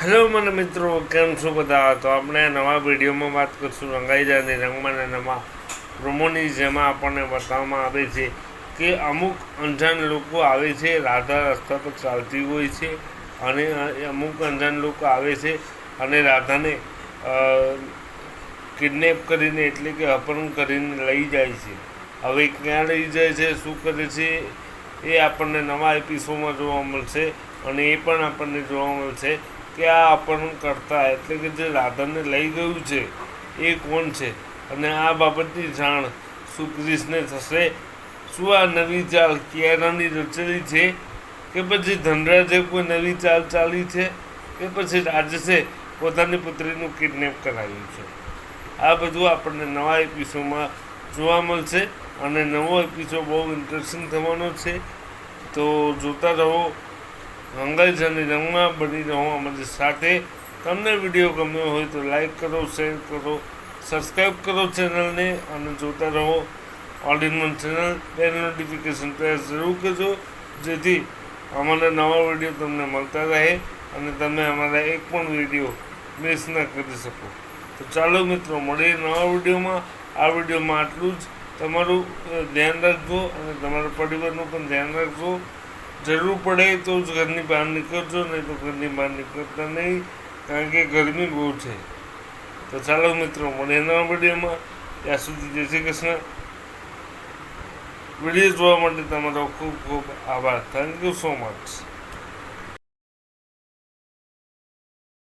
Hello મને મિત્રો, કેમ છો બધા? તો આપણે નવા વિડીયોમાં વાત કરીશું રંગાઈજાની રંગમાં અને નવા પ્રોમોની, જેમાં આપણને બતાવવામાં આવે છે કે અમુક અંજાન લોકો આવે છે, રાધા રસ્તા પર ચાલતી હોય છે અને અમુક અંજાન લોકો આવે છે અને રાધાને કિડનેપ કરીને એટલે કે અપહરણ કરીને લઈ જાય છે. હવે ક્યાં લઈ જાય છે, શું કરે છે, એ આપણને નવા એપિસોડમાં જોવા મળશે. અને એ પણ આપણને જોવા મળશે કે આ અપહરણ કરતા એટલે કે જે રાધાને લઈ ગયું છે એ કોણ છે, અને આ બાબતની જાણ શું ક્રિશને થશે? શું આ નવી ચાલ કિયારાની રચેલી છે કે પછી ધનરાજે કોઈ નવી ચાલ ચાલી છે કે પછી રાજસે પોતાની પુત્રીનું કિડનેપ કરાવ્યું છે? આ બધું આપણને નવા એપિસોડમાં જોવા મળશે અને નવો એપિસોડ બહુ ઇન્ટરેસ્ટિંગ થવાનો છે. તો જોતા રહો, રંગાઈજાની રંગમાં બની રહો અમારી સાથે. તમને વિડીયો ગમ્યો હોય તો લાઈક કરો, શેર કરો, સબસ્ક્રાઈબ કરો ચેનલને અને જોતા રહો all in one channel. Bell notification press જરૂર કરજો, જેથી અમારા નવા વિડીયો તમને મળતા રહે અને તમે અમારા એક પણ વિડીયો મિસ ન કરી શકો. તો ચાલો મિત્રો, મળીએ નવા વિડીયોમાં. આ વિડીયોમાં આટલું જ. તમારું ધ્યાન રાખજો અને તમારા પરિવારનું પણ ધ્યાન રાખજો. જરૂર પડે તો જ ઘરની બહાર નીકળજો, નહીં તો ઘરની બહાર નીકળતા નહીં, કારણ કે ગરમી બહુ છે. તો ચાલો મિત્રો, મળીએ નવા વિડીયોમાં. ત્યાં સુધી જય શ્રી કૃષ્ણ. વિડીયો જોવા માટે તમારો ખૂબ ખૂબ આભાર. Thank you so much.